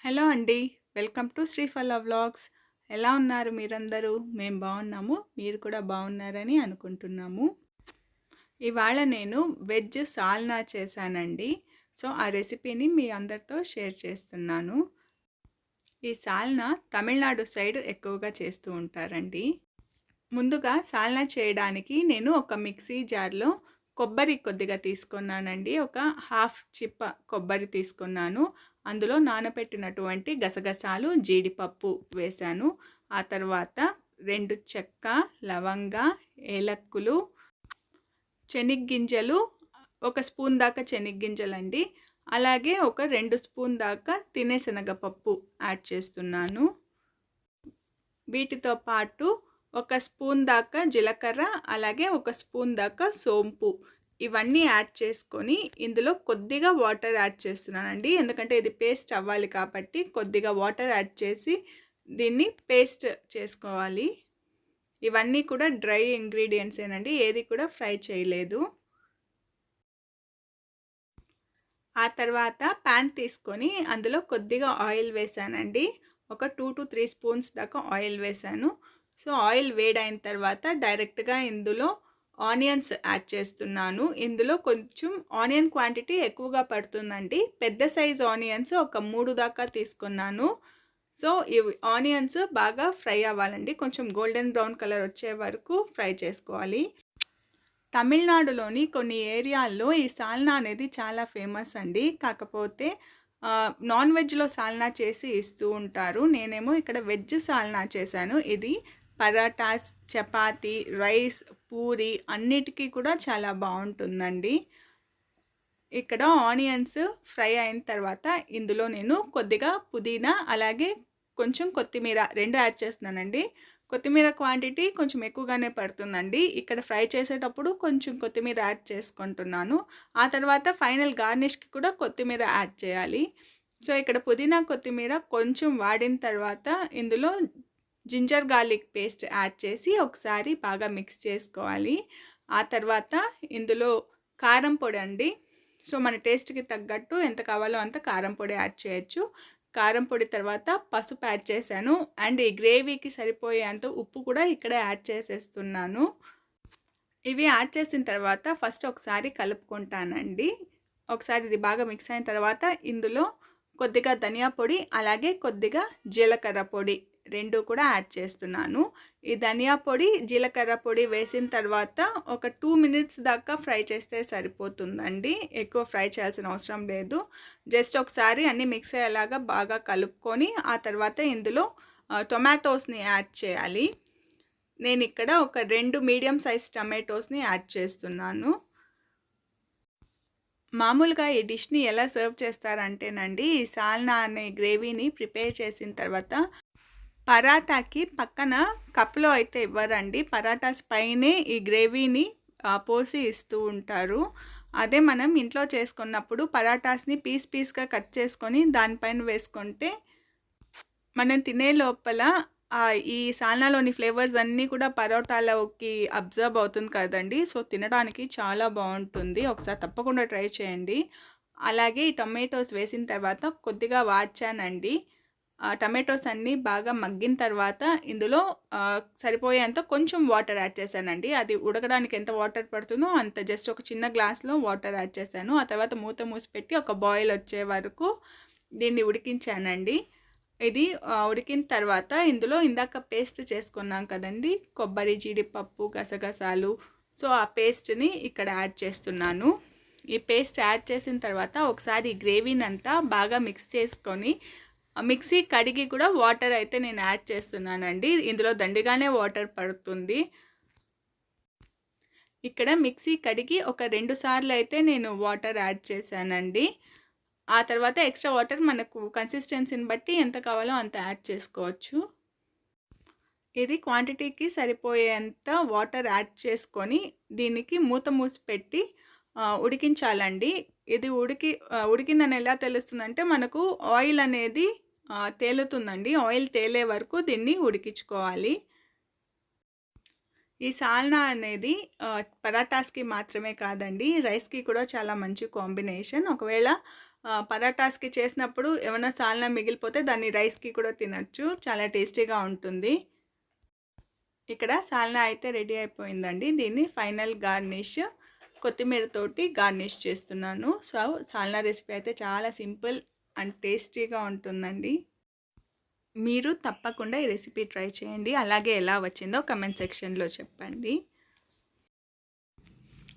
Hello అండి. Welcome to Shriphala vlogs. ఎలా ఉన్నారు మీరందరూ? మేము బాగున్నాము. మీరు కూడా బాగున్నారని అనుకుంటున్నాము. ఇవాళ నేను వెజ్ సాల్నా చేశానండి. సో, ఆ రెసిపీని మీ అందరితో షేర్ చేస్తున్నాను. ఈ సాల్నా తమిళనాడు సైడ్ ఎక్కువగా చేస్తూ ఉంటారండి. ముందుగా సాల్నా చేయడానికి నేను ఒక మిక్సీ జార్లో కొబ్బరి కొద్దిగా తీసుకున్నానండి. ఒక హాఫ్ చిప్ప కొబ్బరి తీసుకున్నాను. అందులో నానబెట్టినటువంటి గసగసాలు, జీడిపప్పు వేశాను. ఆ తర్వాత 2 చెక్క, లవంగ, ఏలక్కులు, శనగ్గింజలు, ఒక స్పూన్ దాకా శనగ్గింజలండి. అలాగే ఒక 2 స్పూన్ దాకా తినే శనగపప్పు యాడ్ చేస్తున్నాను. వీటితో పాటు ఒక స్పూన్ దాకా జీలకర్ర, అలాగే ఒక స్పూన్ దాకా సోంపు, ఇవన్నీ యాడ్ చేసుకొని ఇందులో కొద్దిగా వాటర్ యాడ్ చేస్తున్నానండి. ఎందుకంటే ఇది పేస్ట్ అవ్వాలి కాబట్టి కొద్దిగా వాటర్ యాడ్ చేసి దీన్ని పేస్ట్ చేసుకోవాలి. ఇవన్నీ కూడా డ్రై ఇంగ్రీడియంట్సేనండి, ఏది కూడా ఫ్రై చేయలేదు. ఆ తర్వాత ప్యాన్ తీసుకొని అందులో కొద్దిగా ఆయిల్ వేసానండి. ఒక 2 to 3 స్పూన్స్ దాకా ఆయిల్ వేసాను. సో ఆయిల్ వేడైన తర్వాత డైరెక్ట్గా ఇందులో ఆనియన్స్ యాడ్ చేస్తున్నాను. ఇందులో కొంచెం ఆనియన్ క్వాంటిటీ ఎక్కువగా పడుతుందండి. పెద్ద సైజ్ ఆనియన్స్ ఒక 3 దాకా తీసుకున్నాను. సో ఇవి ఆనియన్స్ బాగా ఫ్రై అవ్వాలండి. కొంచెం గోల్డెన్ బ్రౌన్ కలర్ వచ్చే వరకు ఫ్రై చేసుకోవాలి. తమిళనాడులోని కొన్ని ఏరియాల్లో ఈ సాల్నా అనేది చాలా ఫేమస్ అండి. కాకపోతే నాన్ వెజ్లో సాల్నా చేసి ఇస్తూ ఉంటారు. నేనేమో ఇక్కడ వెజ్ సాల్నా చేశాను. ఇది పరాటాస్, చపాతీ, రైస్, పూరి అన్నిటికీ కూడా చాలా బాగుంటుందండి. ఇక్కడ ఆనియన్స్ ఫ్రై అయిన తర్వాత ఇందులో నేను కొద్దిగా పుదీనా, అలాగే కొంచెం కొత్తిమీర 2 యాడ్ చేస్తున్నానండి. కొత్తిమీర క్వాంటిటీ కొంచెం ఎక్కువగానే పడుతుందండి. ఇక్కడ ఫ్రై చేసేటప్పుడు కొంచెం కొత్తిమీర యాడ్ చేసుకుంటున్నాను. ఆ తర్వాత ఫైనల్ గార్నిష్కి కూడా కొత్తిమీర యాడ్ చేయాలి. సో ఇక్కడ పుదీనా, కొత్తిమీర కొంచెం వాడిన తర్వాత ఇందులో జింజర్ గార్లిక్ పేస్ట్ యాడ్ చేసి ఒకసారి బాగా మిక్స్ చేసుకోవాలి. ఆ తర్వాత ఇందులో కారం పొడి అండి. సో మన టేస్ట్కి తగ్గట్టు ఎంత కావాలో అంత కారం పొడి యాడ్ చేయొచ్చు. కారం పొడి తర్వాత పసుపు యాడ్ చేశాను. అండ్ ఈ గ్రేవీకి సరిపోయేంత ఉప్పు కూడా ఇక్కడ యాడ్ చేసేస్తున్నాను. ఇవి యాడ్ చేసిన తర్వాత ఫస్ట్ ఒకసారి కలుపుకుంటానండి. ఒకసారి ఇది బాగా మిక్స్ అయిన తర్వాత ఇందులో కొద్దిగా ధనియా పొడి, అలాగే కొద్దిగా జీలకర్ర పొడి 2 కూడా యాడ్ చేస్తున్నాను. ఈ ధనియా పొడి, జీలకర్ర పొడి వేసిన తర్వాత ఒక 2 మినిట్స్ దాకా ఫ్రై చేస్తే సరిపోతుందండి. ఎక్కువ ఫ్రై చేయాల్సిన అవసరం లేదు. జస్ట్ ఒకసారి అన్నీ మిక్స్ అయ్యేలాగా బాగా కలుపుకొని ఆ తర్వాత ఇందులో టొమాటోస్ని యాడ్ చేయాలి. నేను ఇక్కడ ఒక 2 మీడియం సైజ్ టమాటోస్ని యాడ్ చేస్తున్నాను. మామూలుగా ఈ డిష్ని ఎలా సర్వ్ చేస్తారంటేనండి, ఈ సాల్నా అనే గ్రేవీని ప్రిపేర్ చేసిన తర్వాత పరాటాకి పక్కన కప్లో అయితే ఇవ్వరండి. పరాటాస్ పైనే ఈ గ్రేవీని పోసి ఇస్తూ ఉంటారు. అదే మనం ఇంట్లో చేసుకున్నప్పుడు పరాటాస్ని పీస్గా కట్ చేసుకొని దానిపైన వేసుకుంటే మనం తినే లోపల ఈ సాల్నాలోని ఫ్లేవర్స్ అన్నీ కూడా పరోటాలోకి అబ్జర్వ్ అవుతుంది కదండి. సో తినడానికి చాలా బాగుంటుంది. ఒకసారి తప్పకుండా ట్రై చేయండి. అలాగే ఈ టొమాటోస్ వేసిన తర్వాత కొద్దిగా వాడ్చానండి. టమాటోస్ అన్నీ బాగా మగ్గిన తర్వాత ఇందులో సరిపోయేంత కొంచెం వాటర్ యాడ్ చేశానండి. అది ఉడకడానికి ఎంత వాటర్ పడుతుందో అంత, జస్ట్ ఒక చిన్న గ్లాస్లో వాటర్ యాడ్ చేశాను. ఆ తర్వాత మూత మూసి పెట్టి ఒక బాయిల్ వచ్చే వరకు దీన్ని ఉడికించానండి. ఇది ఉడికిన తర్వాత ఇందులో ఇందాక పేస్ట్ చేసుకున్నాం కదండి, కొబ్బరి, జీడిపప్పు, గసగసాలు. సో ఆ పేస్ట్ని ఇక్కడ యాడ్ చేస్తున్నాను. ఈ పేస్ట్ యాడ్ చేసిన తర్వాత ఒకసారి గ్రేవీని అంతా బాగా మిక్స్ చేసుకొని మిక్సీ కడిగి కూడా వాటర్ అయితే నేను యాడ్ చేస్తున్నానండి. ఇందులో దండిగానే వాటర్ పడుతుంది. ఇక్కడ మిక్సీ కడిగి ఒక 2 సార్లు అయితే నేను వాటర్ యాడ్ చేశానండి. ఆ తర్వాత ఎక్స్ట్రా వాటర్ మనకు కన్సిస్టెన్సీని బట్టి ఎంత కావాలో అంత యాడ్ చేసుకోవచ్చు. ఇది క్వాంటిటీకి సరిపోయేంత వాటర్ యాడ్ చేసుకొని దీనికి మూత మూసి పెట్టి ఉడికించాలండి. ఇది ఉడికిందని ఎలా తెలుస్తుందంటే మనకు ఆయిల్ అనేది తేలుతుందండి. ఆయిల్ తేలే వరకు దీన్ని ఉడికించుకోవాలి. ఈ సాల్నా అనేది పరాటాస్కి మాత్రమే కాదండి, రైస్కి కూడా చాలా మంచి కాంబినేషన్. ఒకవేళ పరాటాస్కి చేసినప్పుడు ఏమైనా సాల్నా మిగిలిపోతే దాన్ని రైస్కి కూడా తినచ్చు, చాలా టేస్టీగా ఉంటుంది. ఇక్కడ సాల్నా అయితే రెడీ అయిపోయిందండి. దీన్ని ఫైనల్ గార్నిష్ కొత్తిమీరతోటి గార్నిష్ చేస్తున్నాను. సో సాల్నా రెసిపీ అయితే చాలా సింపుల్ అండ్ టేస్టీగా ఉంటుందండి. మీరు తప్పకుండా ఈ రెసిపీ ట్రై చేయండి. అలాగే ఎలా వచ్చిందో కమెంట్ సెక్షన్లో చెప్పండి.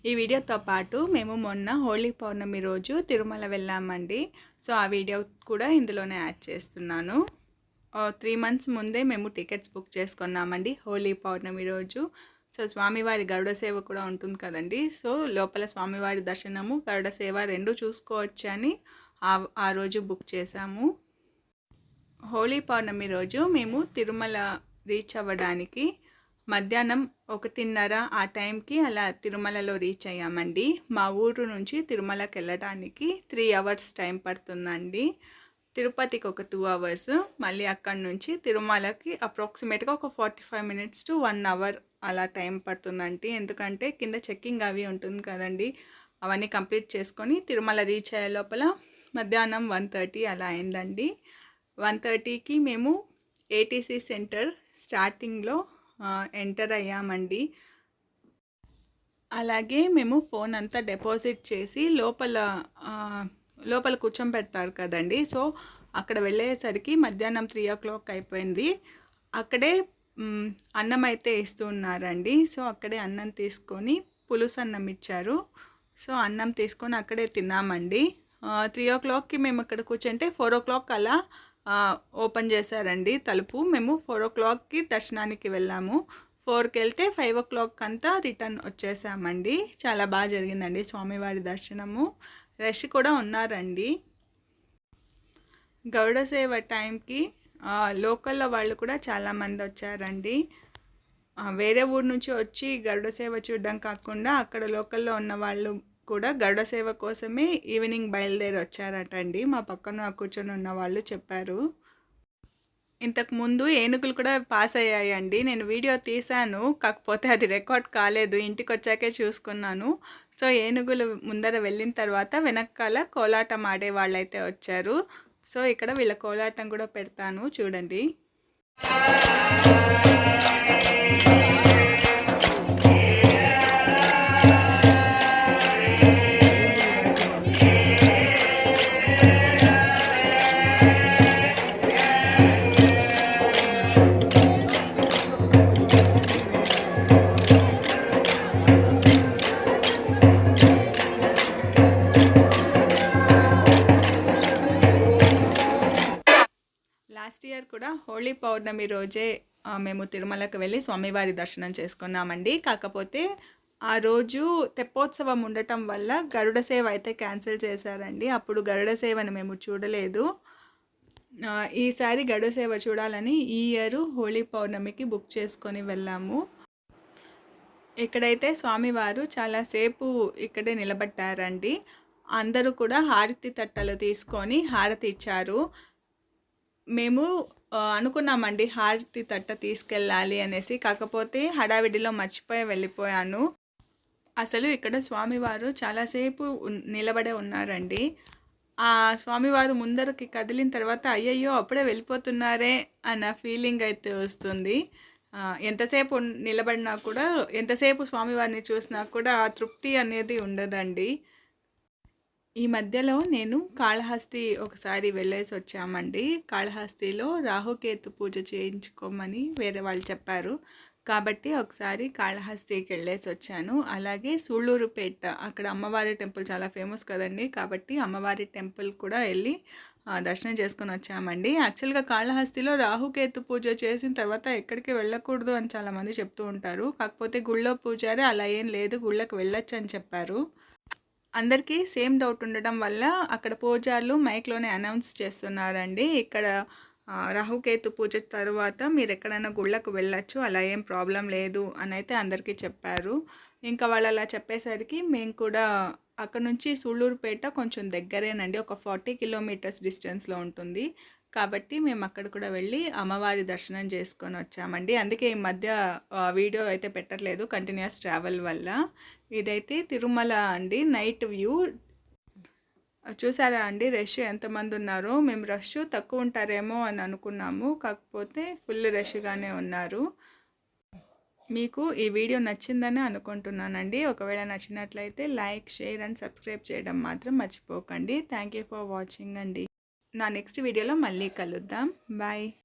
ఈ వీడియోతో పాటు మేము మొన్న హోలీ పౌర్ణమి రోజు తిరుమల వెళ్ళామండి. సో ఆ వీడియో కూడా ఇందులోనే యాడ్ చేస్తున్నాను. 3 months ముందే మేము టికెట్స్ బుక్ చేసుకున్నామండి హోలీ పౌర్ణమి రోజు. సో స్వామివారి గరుడ సేవ కూడా ఉంటుంది కదండి. సో లోపల స్వామివారి దర్శనము గరుడ సేవ 2 చూసుకోవచ్చు అని ఆ రోజు బుక్ చేశాము. హోలీ పౌర్ణమి రోజు మేము తిరుమల రీచ్ అవ్వడానికి మధ్యాహ్నం 1:30 ఆ టైంకి అలా తిరుమలలో రీచ్ అయ్యామండి. మా ఊరు నుంచి తిరుమలకి వెళ్ళడానికి 3 hours టైం పడుతుందండి. తిరుపతికి ఒక 2 hours, మళ్ళీ అక్కడి నుంచి తిరుమలకి అప్రాక్సిమేట్గా ఒక 45 minutes to 1 hour అలా టైం పడుతుందండి. ఎందుకంటే కింద చెక్కింగ్ అవి ఉంటుంది కదండి, అవన్నీ కంప్లీట్ చేసుకొని తిరుమల రీచ్ అయ్యే లోపల మధ్యాహ్నం 1:30 అలా అయిందండి. 1:30కి మేము ఏటీసీ సెంటర్ స్టార్టింగ్లో ఎంటర్ అయ్యామండి. అలాగే మేము ఫోన్ అంతా డిపాజిట్ చేసి లోపల కూర్చోబెడతారు కదండి. సో అక్కడ వెళ్ళేసరికి మధ్యాహ్నం 3 o'clock అయిపోయింది. అక్కడే అన్నం అయితే ఇస్తూ ఉన్నారండి. సో అక్కడే అన్నం తీసుకొని పులుసు అన్నం ఇచ్చారు. సో అన్నం తీసుకొని అక్కడే తిన్నామండి. 3 o'clockకి మేము అక్కడ కూర్చుంటే 4 o'clock అలా ఓపెన్ చేశారండి తలుపు. మేము 4 o'clockకి దర్శనానికి వెళ్ళాము. 4కి వెళ్తే 5 o'clock అంతా రిటర్న్ వచ్చేసామండి. చాలా బాగా జరిగిందండి స్వామివారి దర్శనము. రష్ కూడా ఉన్నారండి. గరుడ సేవ టైంకి లోకల్లో వాళ్ళు కూడా చాలామంది వచ్చారండి. వేరే ఊరు నుంచి వచ్చి గరుడ సేవ చూడడం కాకుండా అక్కడ లోకల్లో ఉన్న వాళ్ళు కూడా గరుడ సేవ కోసమే ఈవినింగ్ బయలుదేరి వచ్చారటండి. మా పక్కన కూర్చొని ఉన్న వాళ్ళు చెప్పారు. ఇంతకుముందు ఏనుగులు కూడా పాస్ అయ్యాయండి. నేను వీడియో తీశాను, కాకపోతే అది రికార్డ్ కాలేదు. ఇంటికి వచ్చాకే చూసుకున్నాను. సో ఏనుగులు ముందర వెళ్ళిన తర్వాత వెనకాల కోలాటం ఆడే వాళ్ళైతే వచ్చారు. సో ఇక్కడ వీళ్ళ కోలాటం కూడా పెడతాను చూడండి. లాస్ట్ ఇయర్ కూడా హోలీ పౌర్ణమి రోజే మేము తిరుమలకు వెళ్ళి స్వామివారి దర్శనం చేసుకున్నామండి. కాకపోతే ఆ రోజు తెప్పోత్సవం ఉండటం వల్ల గరుడ సేవ అయితే క్యాన్సిల్ చేశారండి. అప్పుడు గరుడ సేవను మేము చూడలేదు. ఈసారి గరుడ సేవ చూడాలని ఈ ఇయర్ హోలీ పౌర్ణమికి బుక్ చేసుకొని వెళ్ళాము. ఇక్కడైతే స్వామివారు చాలాసేపు ఇక్కడే నిలబడ్డారండి. అందరూ కూడా హారతి తట్టలు తీసుకొని హారతి ఇచ్చారు. మేము అనుకున్నామండి హారతి తట్ట తీసుకెళ్ళాలి అనేసి, కాకపోతే హడావిడిలో మర్చిపోయి వెళ్ళిపోయాను. అసలు ఇక్కడ స్వామివారు చాలాసేపు నిలబడే ఉన్నారండి. ఆ స్వామివారు ముందరకి కదిలిన తర్వాత అయ్యయ్యో అప్పుడే వెళ్ళిపోతున్నారే అన్న ఫీలింగ్ అయితే వస్తుంది. ఎంతసేపు నిలబడినా కూడా, ఎంతసేపు స్వామివారిని చూసినా కూడా ఆ తృప్తి అనేది ఉండదండి. ఈ మధ్యలో నేను కాళహస్తి ఒకసారి వెళ్ళేసి వచ్చామండి. కాళహస్తిలో రాహుకేతు పూజ చేయించుకోమని వేరే వాళ్ళు చెప్పారు కాబట్టి ఒకసారి కాళహస్తికి వెళ్ళేసి వచ్చాను. అలాగే సూళ్ళూరుపేట, అక్కడ అమ్మవారి టెంపుల్ చాలా ఫేమస్ కదండి, కాబట్టి అమ్మవారి టెంపుల్ కూడా వెళ్ళి దర్శనం చేసుకొని వచ్చామండి. యాక్చువల్గా కాళహస్తిలో రాహుకేతు పూజ చేసిన తర్వాత ఎక్కడికి వెళ్ళకూడదు అని చాలామంది చెప్తూ ఉంటారు. కాకపోతే గుళ్ళో పూజారి అలా ఏం లేదు, గుళ్ళకి వెళ్ళొచ్చు అని చెప్పారు. అందరికీ సేమ్ డౌట్ ఉండడం వల్ల అక్కడ పూజారులు మైక్లోనే అనౌన్స్ చేస్తున్నారండి, ఇక్కడ రాహుకేతు పూజ తర్వాత మీరు ఎక్కడైనా గుళ్ళకు వెళ్ళచ్చు, అలా ఏం ప్రాబ్లం లేదు అని అయితే అందరికీ చెప్పారు. ఇంకా వాళ్ళు అలా చెప్పేసరికి మేము కూడా అక్కడ నుంచి సూళ్ళూరుపేట కొంచెం దగ్గరేనండి, ఒక 40 kilometers డిస్టెన్స్లో ఉంటుంది. కాబట్టి మేము అక్కడ కూడా వెళ్ళి అమ్మవారి దర్శనం చేసుకొని వచ్చామండి. అందుకే ఈ మధ్య వీడియో అయితే పెట్టట్లేదు కంటిన్యూస్ ట్రావెల్ వల్ల. ఇదైతే తిరుమల అండి, నైట్ వ్యూ. చూసారా అండి రష్ ఎంతమంది ఉన్నారో. మేము రష్ తక్కువ ఉంటారేమో అని అనుకున్నాము, కాకపోతే ఫుల్ రష్గానే ఉన్నారు. మీకు ఈ వీడియో నచ్చిందని అనుకుంటున్నానండి. ఒకవేళ నచ్చినట్లయితే లైక్, షేర్ అండ్ సబ్స్క్రైబ్ చేయడం మాత్రం మర్చిపోకండి. థ్యాంక్ యూ ఫర్ వాచింగ్ అండి. నా నెక్స్ట్ వీడియోలో మళ్ళీ కలుద్దాం. బాయ్.